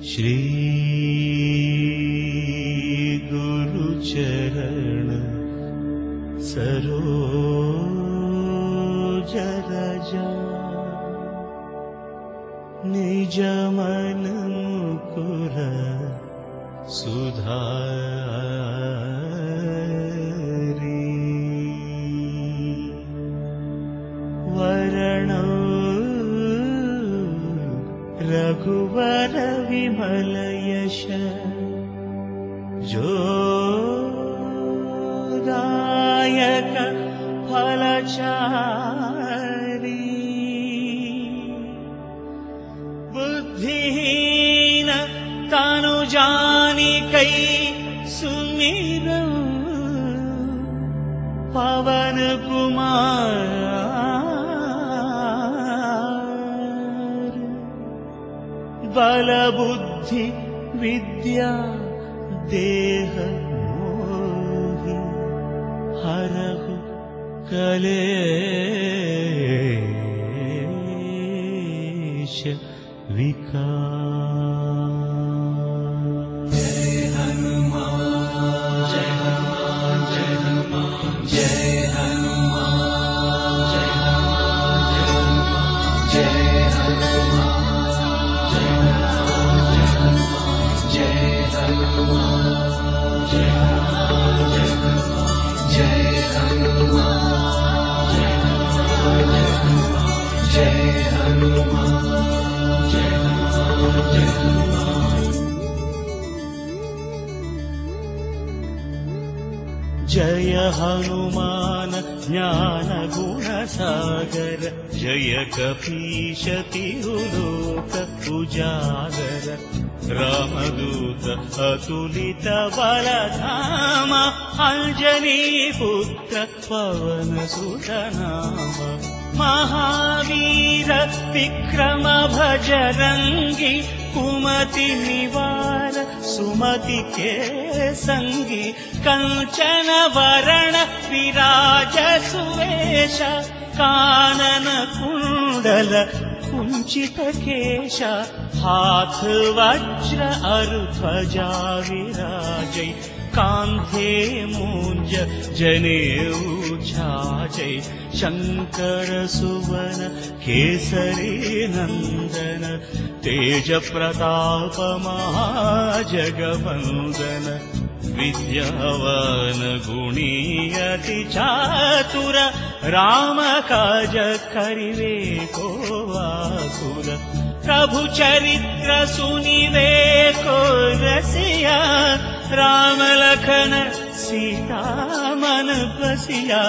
श्री गुरुचरण सरोज रज निज मन मुकुर सुधारी वरण रघुवर विमल यश जोदायक फलचारी बुद्धिहीन तनु जानिकै सुमिरौ पवन कुमार बल बुद्धि विद्या देह मोहि हरहु कलेश विकार। जय हनुमान जय हनुमान जय हनुमान जय हनुमान जय हनुमान जय हनुमान जय हनुमान जय हनुमान जय हनुमान जय हनुमान जय हनुमान जय हनुमान जय हनुमान ज्ञान गुण सागर जय कपीश तिहुलोक उजागर रामदूत अतुलित बलधाम अंजनी पुत्र पवन सुत नाम महावीर विक्रम भजरंगी कुमति निवार सुमति के संगी कंचन वरण विराज सुवेश कानन कुंडल कुंचित केश हाथ वज्र ध्वजा विराजै कांधे मूंज जनेऊ छाजै शंकर सुवन केसरी नंदन तेज प्रताप महाजगवंदन विद्यावान गुणी अति चातुर राम काज करिवे को आतुर प्रभु चरित्र सुनिवे को रसिया राम लखन सीता मन बसिया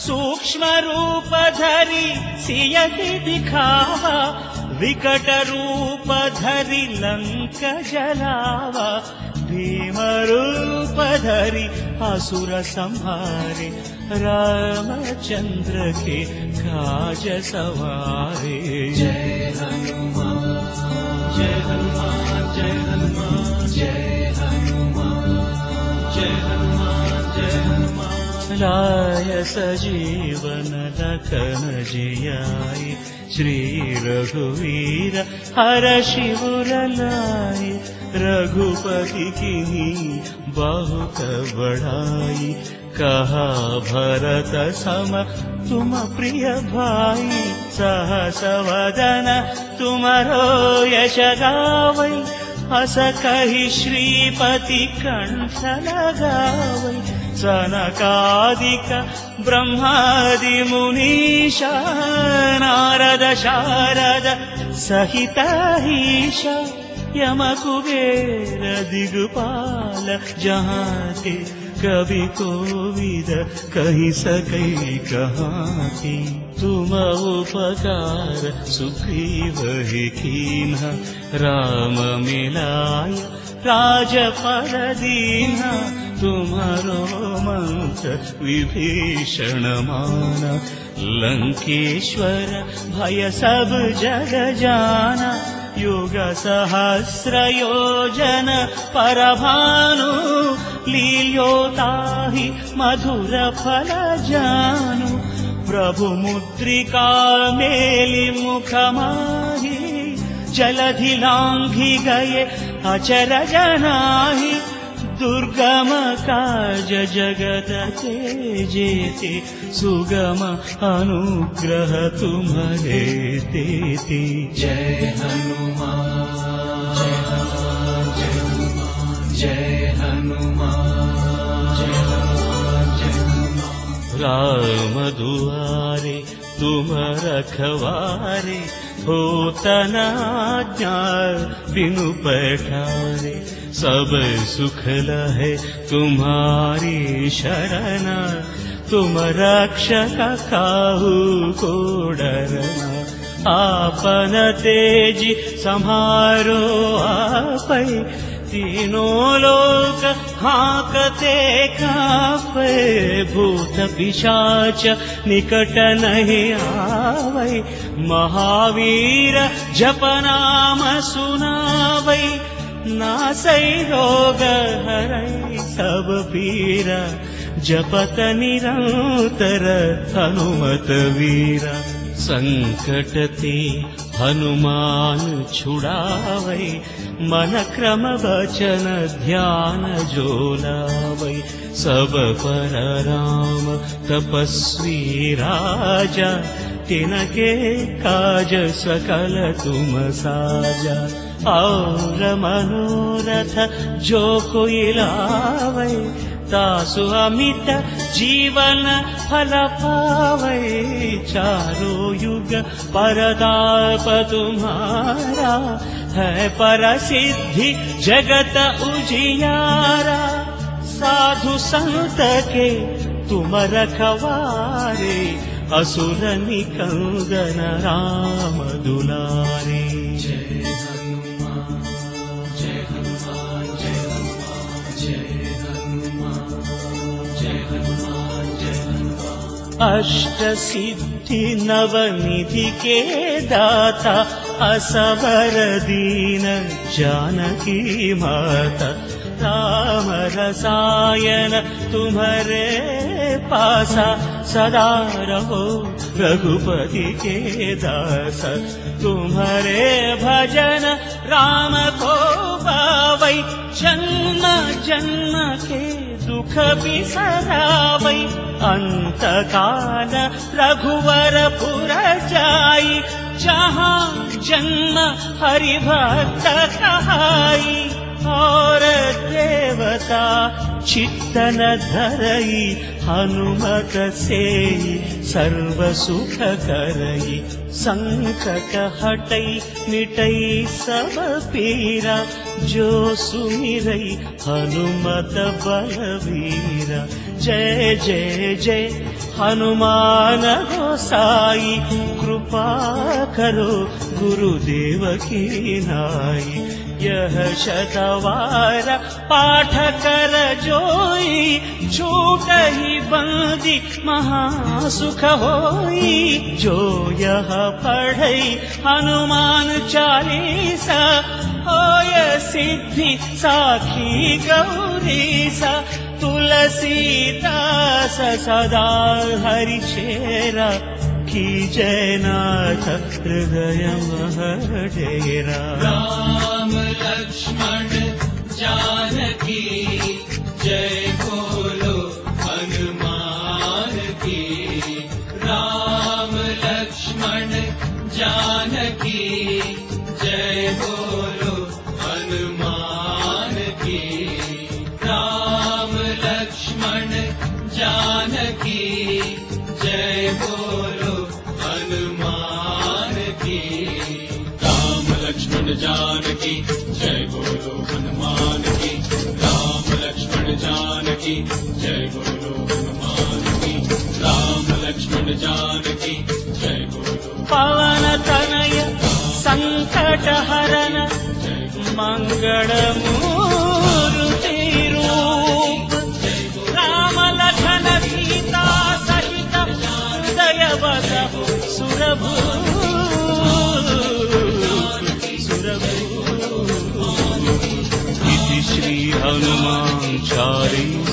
सूक्ष्म रूप धरि सियहि दिखावा विकट रूप धरि लंक जलावा भीम रूप धरि असुर संहारे रामचंद्र के काज सवारे। जय हनुमान जय हनुमान जय हनुमान जय हनुमान जय हनुमान जय हनुमान लाय सजीवन लखन जियाय श्री रघुवीर हरषि लाय रघुपति कीन्ही बहुत बड़ाई कहा भरत सम तुम प्रिय भाई सहस वदन तुमरो यश गावै अस कहि श्रीपति कंठ लगावै सनकादिक ब्रह्मादि मुनीशा नारद शारद सहित ईशा यम कुबेर दिगपाल जहाँ ते कवि कोविद कहि सकै कहाँ की तुम उपकार सुग्रीव ही कीन्हा राम मिलाय राजपद दीन्हा तुम्हारो मंत्र विभीषण माना लंकेश्वर भय सब जग जाना युग सहस्र योजन परभानु लील्योताहि मधुर फल जानु प्रभु मुद्रिका मेलि मुख माहि जलधि लांघि गए अचरज नाही दुर्गम काज जगत के जेते सुगम अनुग्रह तुम्हारे देते। जय हनुमान जय हनुमान जय हनुमान जय हनुमान जय हनुमान। राम दुआरे तुम रखवारे होत न आज्ञा बिनु पठारे। सब सुख लहे तुम्हारी शरण तुम रक्षक काहू को डरना। आपन तेज सम्हारो आपै तीनों लोक हाकते कापे। भूत पिशाच निकट नहीं आवै महावीर जप नाम सुनावै। नासै रोग हरै सब पीरा जपत निरंतर हनुमत वीरा। संकट ते हनुमान छुड़ावै मन क्रम वचन ध्यान जो लावै। सब पर राम तपस्वी राजा तिनके काज सकल तुम साजा। और मनोरथ जो कोई लावै तासु अमित जीवन फल पावै। चारों युग परताप तुम्हारा है प्रसिद्धि जगत उजियारा। साधु संत के तुम रखवारे असुर निकंदन राम दुलारे। जय हनुमान जय हनुमान जय हनुमान जय हनुमान जय हनुमान जय हनुमान। अष्ट सिद्धि नवनिधि के दाता असबर दीन जानकी माता। राम रसायन तुम्हारे पासा सदा रहो रघुपति के दास। तुम्हारे भजन राम को पावै जन्म जन्म के दुख बिसरावै। अंत काल रघुवर पुर जाई जहाँ जन्म हरि भक्त कहाई। और देवता चित्तन धरई हनुमत से सर्व सुख करई। संकट हटई मिटई सब पीरा जो सुमिरई हनुमत बलवीरा। जय जय जय हनुमान गोसाई कृपा करो गुरुदेव की नाई। यह शतवार पाठ कर जोई छूट ही बंदी महासुख होई। जो यह पढ़ई हनुमान चालीसा होय सिद्धि साखी गौरीसा। तुलसीदास सदा हरि चेरा की जयनाथ हृदय महडेरा। राम लक्ष्मण जानकी जय बोलो हनुमान की। राम लक्ष्मण जानकी जय बोलो हनुमान की। राम लक्ष्मण जानकी जय बोलो हनुमान की। राम लक्ष्मण जानकी जय बोलो हनुमान की। राम लक्ष्मण जानकी जय बोलो हनुमान की। राम लक्ष्मण जानकी जय बोलो। पवन तनय संकट हरन मंगल मूर्ति रूप। राम लखन सीता सहित हृदय बसहु सुरभूप सुरभूप। इति श्री हनुमान चालीसा